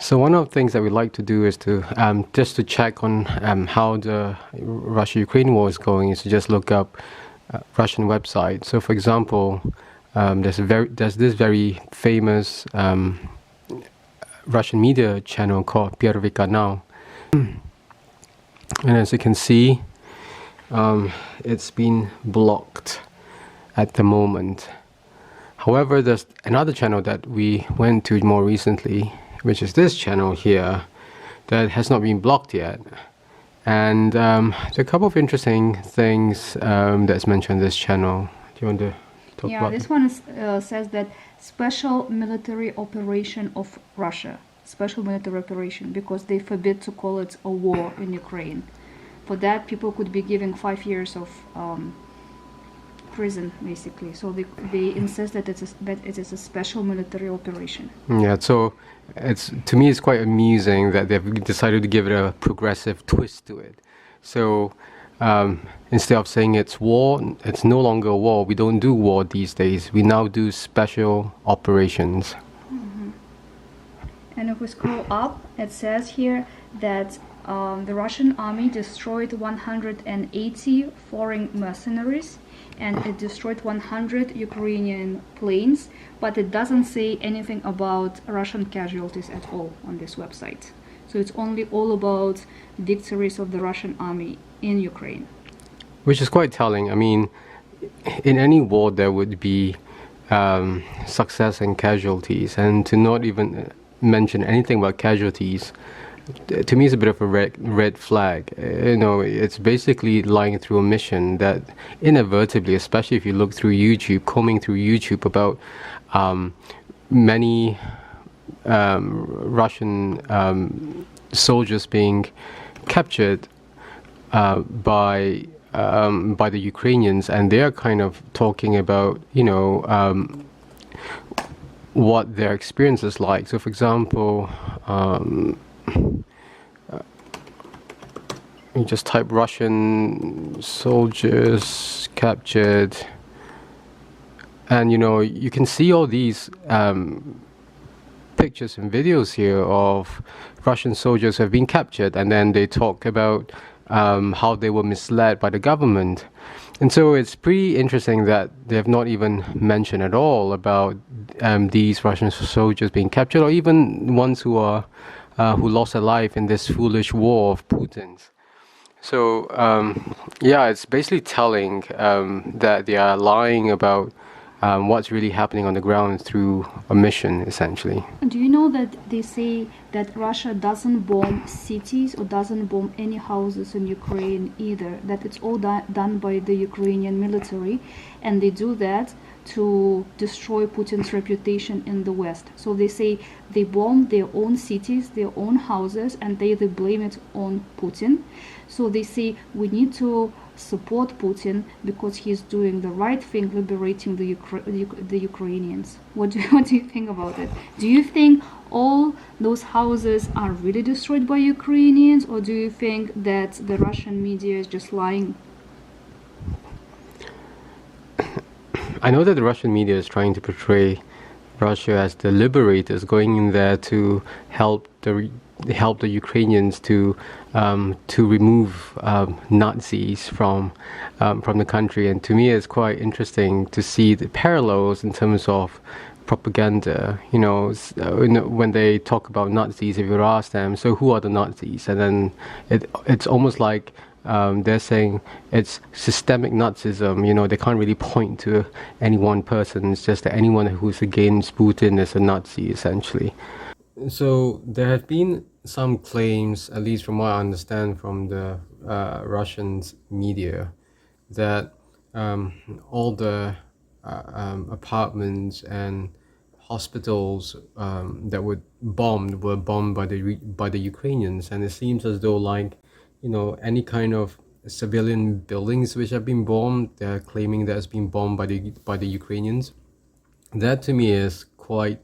So one of the things that we like to do is to just to check on how the Russia-Ukraine war is going is to just look up Russian websites. So for example, there's this very famous Russian media channel called Первый канал, and as you can see, it's been blocked at the moment. However, there's another channel that we went to more recently, which is this channel here, that has not been blocked yet. And there are a couple of interesting things that's mentioned on this channel. Do you want to talk about? Yeah, this one says that special military operation of Russia. Special military operation, because they forbid to call it a war in Ukraine. For that, people could be given 5 years of prison, basically. So they insist that it is a special military operation. Yeah, so to me it's quite amusing that they've decided to give it a progressive twist to it. So instead of saying it's war, it's no longer a war. We don't do war these days. We now do special operations. And if we scroll up, it says here that the Russian army destroyed 180 foreign mercenaries, and it destroyed 100 Ukrainian planes, but it doesn't say anything about Russian casualties at all on this website. So it's only all about victories of the Russian army in Ukraine. Which is quite telling. I mean, in any war there would be success and casualties, and to not even mention anything about casualties, to me, is a bit of a red flag. You know, it's basically lying through a mission that inadvertently, especially if you look through YouTube, combing through YouTube about many Russian soldiers being captured by the Ukrainians, and they're kind of talking about, you know, what their experience is like. So, for example, you just type Russian soldiers captured, and you know, you can see all these pictures and videos here of Russian soldiers who have been captured, and then they talk about how they were misled by the government. And so it's pretty interesting that they have not even mentioned at all about these Russian soldiers being captured, or even ones who are who lost their life in this foolish war of Putin's. So yeah, it's basically telling that they are lying about what's really happening on the ground through a mission, essentially. Do you know that they say that Russia doesn't bomb cities or doesn't bomb any houses in Ukraine either, that it's all done by the Ukrainian military, and they do that to destroy Putin's reputation in the West. So they say they bomb their own cities, their own houses, and they blame it on Putin. So they say we need to support Putin because he's doing the right thing, liberating the Ukrainians. What do you think about it? Do you think all those houses are really destroyed by Ukrainians, or do you think that the Russian media is just lying? I know that the Russian media is trying to portray Russia as the liberators, going in there to help the Ukrainians to remove Nazis from the country. And to me, it's quite interesting to see the parallels in terms of propaganda. You know, when they talk about Nazis, if you ask them, so who are the Nazis? And then it's almost like they're saying it's systemic Nazism. You know, they can't really point to any one person. It's just that anyone who's against Putin is a Nazi, essentially. So there have been some claims, at least from what I understand from the Russian media, that all the apartments and hospitals that were bombed by the Ukrainians, and it seems as though, like, you know, any kind of civilian buildings which have been bombed, they're claiming that it's been bombed by the Ukrainians. That to me is quite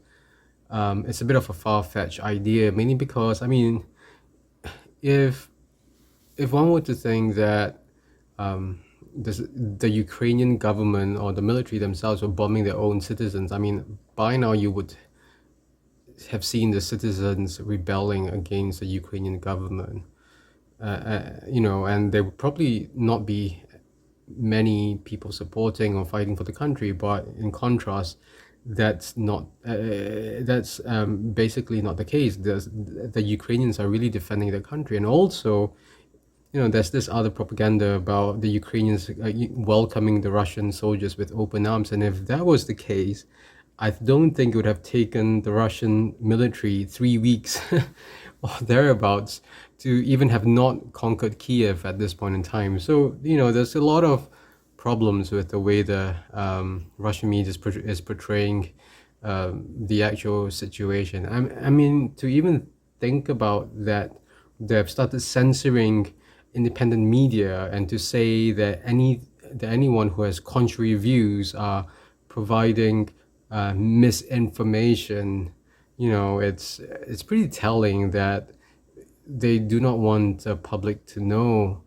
it's a bit of a far-fetched idea, mainly because, I mean, if one were to think that the Ukrainian government or the military themselves were bombing their own citizens, I mean, by now you would have seen the citizens rebelling against the Ukrainian government. And there would probably not be many people supporting or fighting for the country, but in contrast, that's basically not the case. The Ukrainians are really defending their country, and also, there's this other propaganda about the Ukrainians welcoming the Russian soldiers with open arms. And if that was the case, I don't think it would have taken the Russian military 3 weeks or thereabouts to even have not conquered Kiev at this point in time. So, there's a lot of problems with the way the Russian media is portraying the actual situation. I mean, to even think about that, they've started censoring independent media, and to say that anyone who has contrary views are providing misinformation. It's pretty telling that they do not want the public to know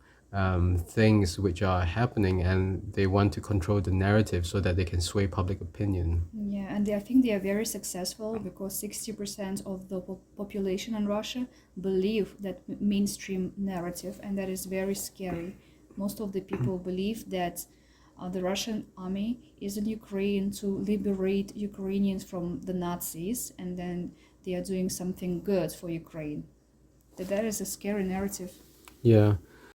things which are happening, and they want to control the narrative so that they can sway public opinion. Yeah, and I think they are very successful because 60% of the population in Russia believe that mainstream narrative, and that is very scary. Most of the people believe that the Russian army is in Ukraine to liberate Ukrainians from the Nazis, and then they are doing something good for Ukraine. That is a scary narrative. Yeah,